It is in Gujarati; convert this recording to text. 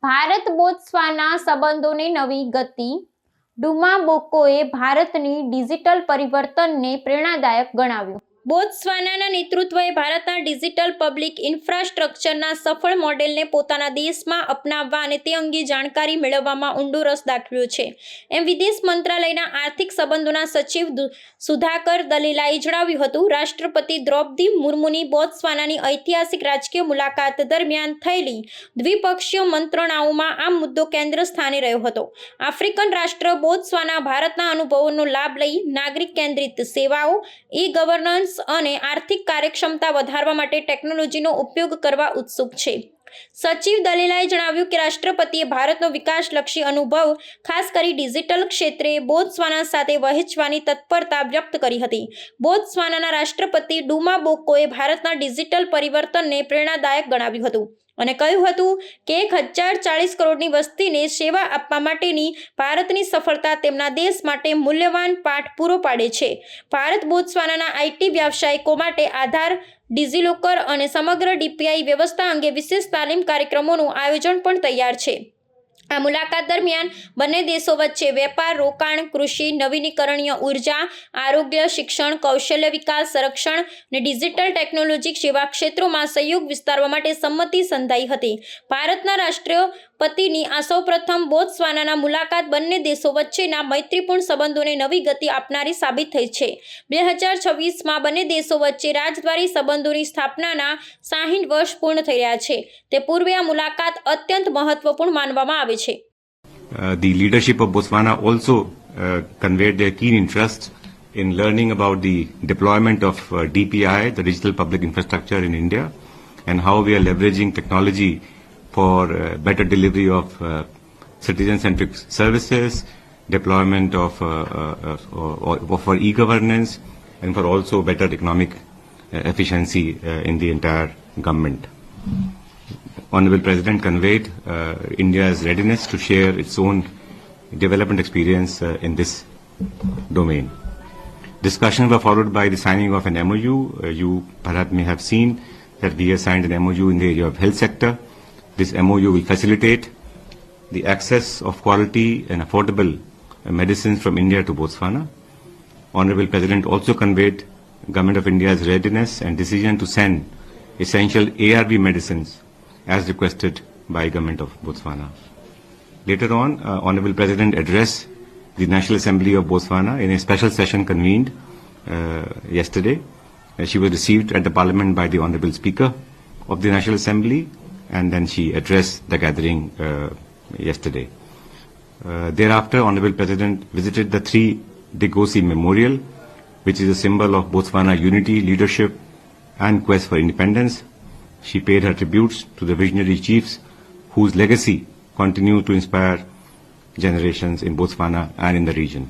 ભારત બોત્સવાના સંબંધોને નવી ગતિ. ડુમા બોકોએ ભારતની ડિજિટલ પરિવર્તનને પ્રેરણાદાયક ગણાવ્યું. બોત્સવાનાના નેતૃત્વએ ભારતના ડિજિટલ પબ્લિક ઇન્ફ્રાસ્ટ્રક્ચરના સફળ મોડેલને પોતાના દેશમાં અપનાવવા અને તે અંગે જાણકારી મેળવવામાં ઊંડો રસ દાખવ્યો છે, એમ વિદેશ મંત્રાલયના આર્થિક સંબંધોના સચિવ સુધાકર દલીલાએ જણાવ્યું હતું. રાષ્ટ્રપતિ દ્રૌપદી મુર્મુની બોત્સવાનાની ઐતિહાસિક રાજકીય મુલાકાત દરમિયાન થયેલી દ્વિપક્ષીય મંત્રણાઓમાં આ મુદ્દો કેન્દ્ર સ્થાને રહ્યો હતો. આફ્રિકન રાષ્ટ્ર બોત્સવાના ભારતના અનુભવોનો લાભ લઈ નાગરિક કેન્દ્રિત સેવાઓ, ઈ-ગવર્નન્સ અને આર્થિક કાર્યક્ષમતા વધારવા માટે ટેકનોલોજીનો ઉપયોગ કરવા ઉત્સુક છે. સચિવ દલીલાએ જણાવ્યું કે રાષ્ટ્રપતિએ ભારતનો વિકાસલક્ષી અનુભવ ખાસ કરી ડિજિટલ ક્ષેત્રે બોત્સવાના સાથે વહેંચવાની તત્પરતા વ્યક્ત કરી હતી. બોત્સવાનાના રાષ્ટ્રપતિ ડુમા બોકોએ ભારતના ડિજિટલ પરિવર્તનને પ્રેરણાદાયક ગણાવ્યું હતું અને કહ્યું હતું કે 1040 કરોડની વસ્તીને સેવા આપવા માટેની ભારતની સફળતા તેમના દેશ માટે મૂલ્યવાન પાઠ પૂરો પાડે છે. ભારત બોત્સવાનાના આઈટી વ્યાવસાયિકો માટે આધાર, ડિજીલોકર અને સમગ્ર ડીપીઆઈ વ્યવસ્થા અંગે વિશેષ તાલીમ કાર્યક્રમોનું આયોજન પણ તૈયાર છે. આ મુલાકાત દરમિયાન બંને દેશો વચ્ચે વેપાર, રોકાણ, કૃષિ, નવીનીકરણીય ઉર્જા, આરોગ્ય, શિક્ષણ, કૌશલ્ય વિકાસ, સંરક્ષણ અને ડિજિટલ ટેકનોલોજી જેવા ક્ષેત્રોમાં સહયોગ વિસ્તારવા માટે સંમતિ સંધાઈ હતી. ભારતના રાષ્ટ્રપતિની આ સૌપ્રથમ બોત્સવાનાના મુલાકાત બંને દેશો વચ્ચેના મૈત્રીપૂર્ણ સંબંધોને નવી ગતિ આપનારી સાબિત થઈ છે. 2026માં બંને દેશો વચ્ચે રાજદ્વારી સંબંધોની સ્થાપનાના 60 વર્ષ પૂર્ણ થઈ રહ્યા છે. તે પૂર્વે આ મુલાકાત અત્યંત મહત્વપૂર્ણ માનવામાં આવે છે. The leadership of Botswana also conveyed their keen interest in learning about the deployment of DPI, the Digital Public Infrastructure in India, and how we are leveraging technology for better delivery of citizen-centric services, deployment of for e-governance, and for also better economic efficiency in the entire government. Honorable President conveyed India's readiness to share its own development experience in this domain. Discussions were followed by the signing of an MOU. You perhaps may have seen that we have signed an MOU in the area of health sector. This MOU will facilitate the access of quality and affordable medicines from India to Botswana. Honorable President also conveyed Government of India's readiness and decision to send essential ARV medicines as requested by Government of Botswana. Later on, Honorable President addressed the National Assembly of Botswana in a special session convened yesterday. She was received at the Parliament by the Honorable Speaker of the National Assembly, and then she addressed the gathering yesterday. Thereafter, Honorable President visited the 3 Degosi Memorial, which is a symbol of Botswana unity, leadership, and quest for independence. She paid her tributes to the visionary chiefs whose legacy continue to inspire generations in Botswana and in the region.